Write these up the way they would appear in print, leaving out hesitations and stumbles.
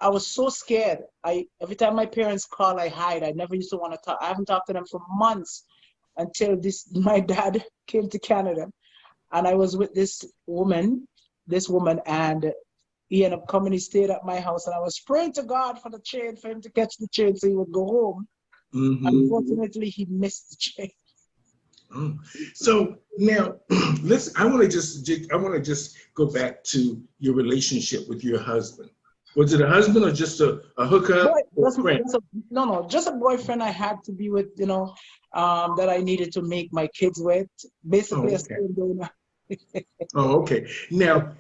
I was so scared. Every time my parents call, I hide. I never used to want to talk. I haven't talked to them for months until my dad came to Canada, and I was with this woman, and he ended up coming. He stayed at my house, and I was praying to God for the train, for him to catch the train so he would go home. Unfortunately, he missed the train. Oh. So now, I want to just go back to your relationship with your husband. Was it a husband or just a hookup? No, just a boyfriend I had to be with, that I needed to make my kids with. Basically, a stone donor. Oh, okay. Now,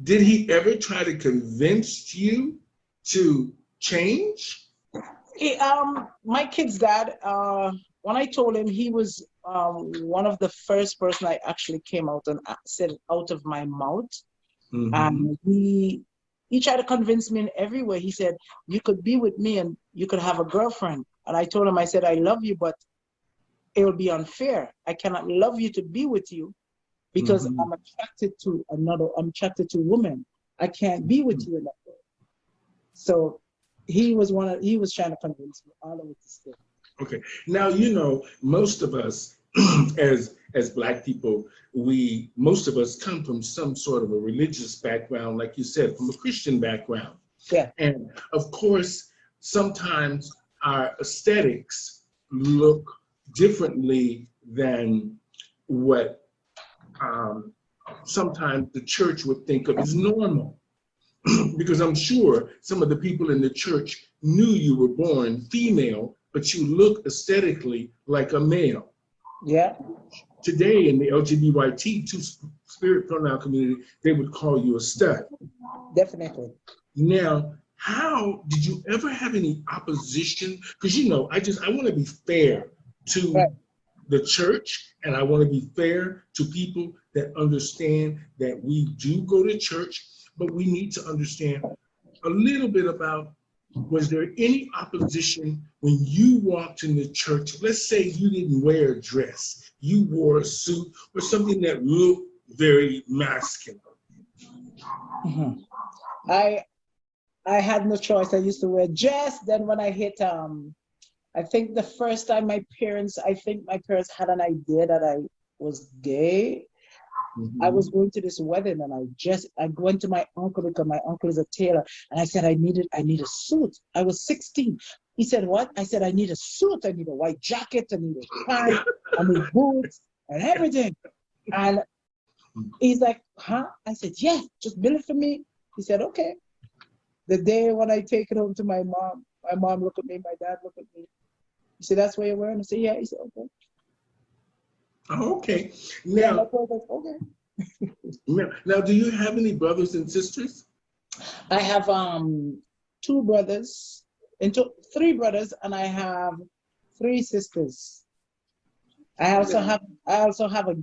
did he ever try to convince you to change? My kid's dad, when I told him, he was one of the first person I actually came out and said it out of my mouth. And he tried to convince me in every way. He said, you could be with me and you could have a girlfriend. And I told him, I said, I love you, but it will be unfair. I cannot love you to be with you because I'm attracted to women. I can't be with you in that way. So he was trying to convince me all over the state. Okay. Now, most of us as Black people, most of us come from some sort of a religious background, like you said, from a Christian background. Yeah. And of course, sometimes our aesthetics look differently than what sometimes the church would think of as normal. Because I'm sure some of the people in the church knew you were born female, but you look aesthetically like a male. Yeah. Today in the LGBT two-spirit pronoun community, they would call you a stud. Definitely. Now, how did you ever have any opposition? Because I want to be fair to the church, and I want to be fair to people that understand that we do go to church, but we need to understand a little bit about, was there any opposition when you walked in the church? Let's say you didn't wear a dress, you wore a suit or something that looked very masculine. I had no choice. I used to wear dress. Then when I hit, I think the first time my parents had an idea that I was gay. I was going to this wedding and I went to my uncle because my uncle is a tailor, and I said I need a suit. I was 16. He said, what? I said I need a suit. I need a white jacket. I need a tie. I need boots and everything. And he's like, huh? I said, yeah, just build it for me. He said, okay. The day when I take it home to my mom looked at me, my dad looked at me. He said, that's what you're wearing? I said, yeah. He said, okay. Oh, okay. Now, okay. now, do you have any brothers and sisters? I have 2 brothers, and 3 brothers, and I have 3 sisters. I also have a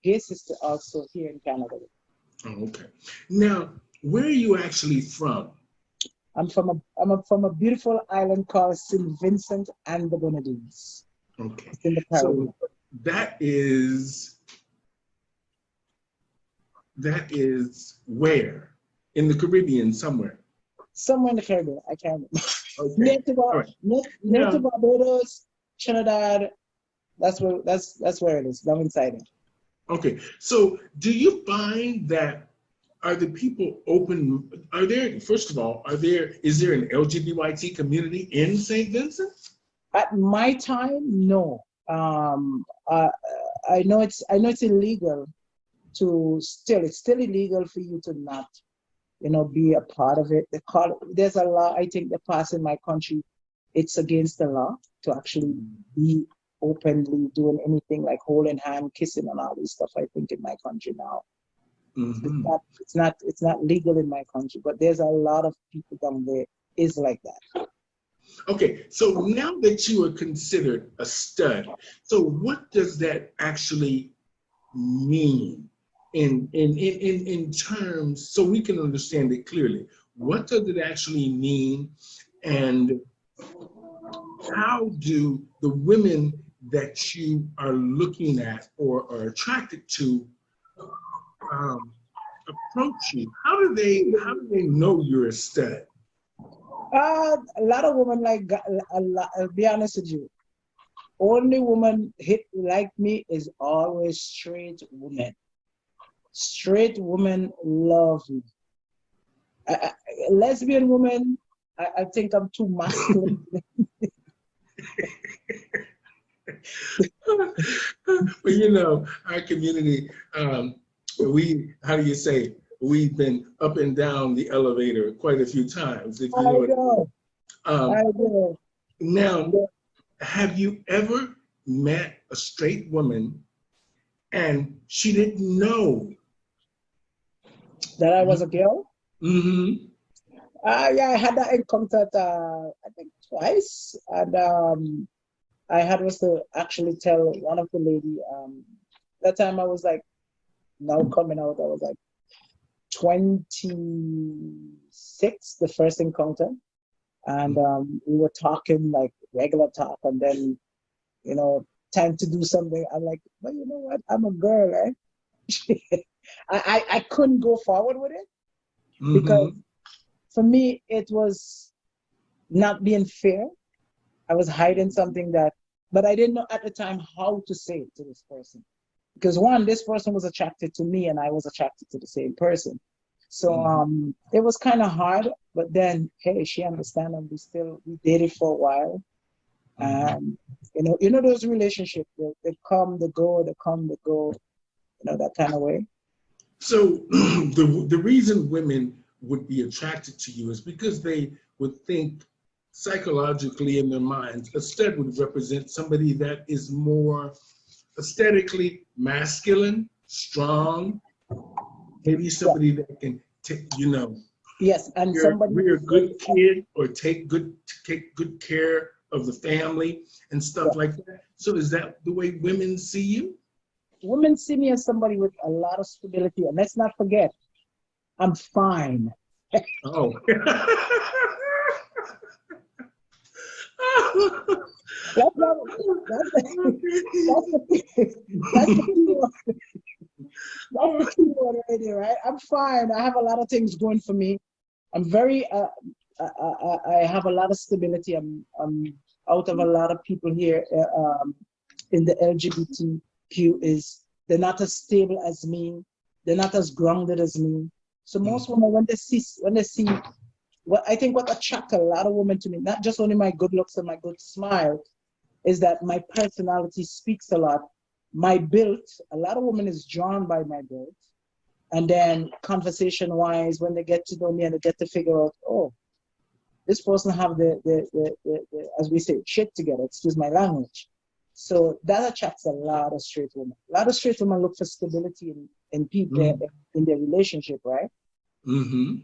gay sister also here in Canada. Oh, okay. Now, where are you actually from? I'm from a beautiful island called St. Vincent and the Grenadines. Okay. It's in the Caribbean. So that is where? In the Caribbean somewhere? Somewhere in the Caribbean. I can't remember. Okay. Near to Barbados, Trinidad. That's where it is. Down inside it. Okay. So do you find that are the people open? First of all, is there an LGBT community in St. Vincent? At my time, no. I know it's illegal it's still illegal for you to not, be a part of it. There's a law I think that passed in my country. It's against the law to actually be openly doing anything like holding hand, kissing, and all this stuff. I think in my country now, it's not legal in my country. But there's a lot of people down there is like that. Okay, so now that you are considered a stud, so what does that actually mean in terms, so we can understand it clearly? What does it actually mean, and how do the women that you are looking at or are attracted to approach you? How do they know you're a stud? A lot of women like a lot. I'll be honest with you. Only woman hit like me is always straight women. Straight women love me. Lesbian women, I think I'm too masculine. But you know, our community, how do you say, we've been up and down the elevator quite a few times, if I you know what know. I I mean. know. Now, have you ever met a straight woman and she didn't know? That I was a girl. Mm-hmm. Yeah, I had that encounter, I think twice, and I had was to actually tell one of the lady. That time I was like, now coming out, I was like 26, the first encounter, and we were talking like regular talk, and then you know, time to do something. I'm like, well, you know what? I'm a girl, eh? I couldn't go forward with it because Mm-hmm. for me it was not being fair. I was hiding something that, but I didn't know at the time how to say it to this person. Because one, this person was attracted to me and I was attracted to the same person. So Mm-hmm. it was kind of hard, but then, hey, she understand and we dated for a while. Mm-hmm. You know those relationships, they come, they go, they come, they go, that kind of way. So the reason women would be attracted to you is because they would think psychologically in their minds, a stud would represent somebody that is more aesthetically masculine, strong, maybe Yeah. somebody that can take, Yes, and somebody rear a who's very, good kid or take good care of the family and yeah. stuff like that. So is that the way women see you? Women see me as somebody with a lot of stability. And let's not forget, I'm fine. Oh. That's not, that's the, that's the, that's the key word. That's the key word right there, right? I'm fine. I have a lot of things going for me. I'm very, I have a lot of stability. I'm out of a lot of people here in the LGBTQ they're not as stable as me. They're not as grounded as me. So most women, when they see what attracts a lot of women to me, not just only my good looks and my good smile, is that my personality speaks a lot. My build, a lot of women is drawn by my build. And then conversation wise, when they get to know me and they get to figure out, oh, this person have the as we say, shit together, excuse my language. So that attracts a lot of straight women. A lot of straight women look for stability in people in their relationship, right? Mm-hmm.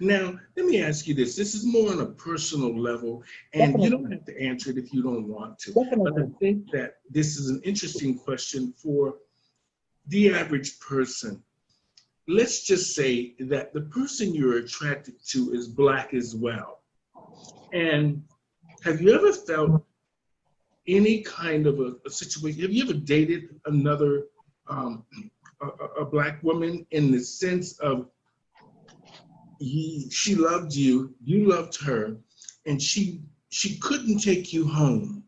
Now, let me ask you this. This is more on a personal level, and you don't Definitely. have to answer it if you don't want to. But I Definitely. think that this is an interesting question for the average person. Let's just say that the person you're attracted to is Black as well. And have you ever felt any kind of a situation? Have you ever dated another um, a Black woman in the sense of she loved you, you loved her, and she couldn't take you home.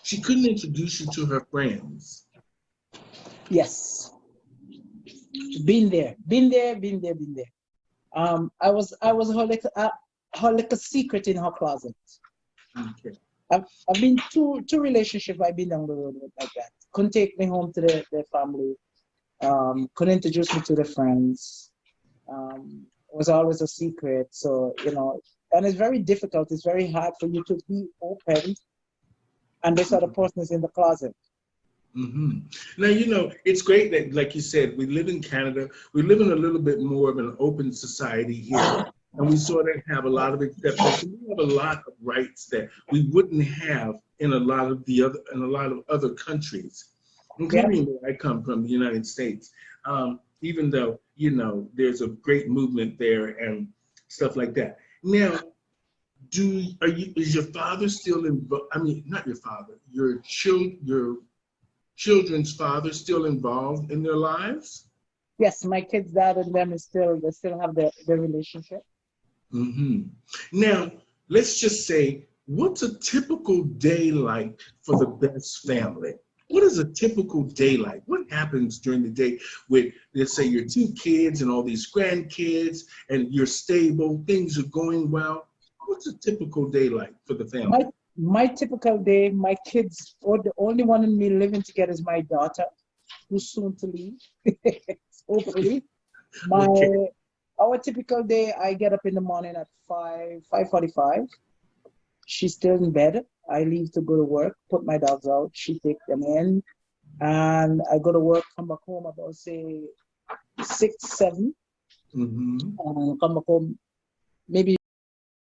She couldn't introduce you to her friends. Yes. Been there. Been there, been there, been there. I was her like a secret in her closet. Okay. I've been two relationships I've been down the road with like that. Couldn't take me home to the family. Couldn't introduce me to the friends. It was always a secret. So, and it's very difficult. It's very hard for you to be open and this other person is in the closet. Mm-hmm. Now, it's great that, like you said, we live in Canada. We live in a little bit more of an open society here. And we sort of have a lot of acceptance. And we have a lot of rights that we wouldn't have in a lot of other countries, Yeah. including where I come from, the United States. Even though, there's a great movement there and stuff like that. Now, is your father still involved? I mean, not your father, your children's father still involved in their lives? Yes, my kids' dad and them is still, they still have their relationship. Hmm. Now, let's just say, what's a typical day like for the Best family? What is a typical day like? What happens during the day with, let's say, your two kids and all these grandkids, and you're stable, things are going well? What's a typical day like for the My family? my typical day, my kids, or the only one in me living together is my daughter, who's soon to leave, hopefully. My Okay. Our typical day, I get up in the morning at 5:45. She's still in bed. I leave to go to work, put my dogs out. She take them in, and I go to work. Come back home about say 6, 7. Hmm. Come back home maybe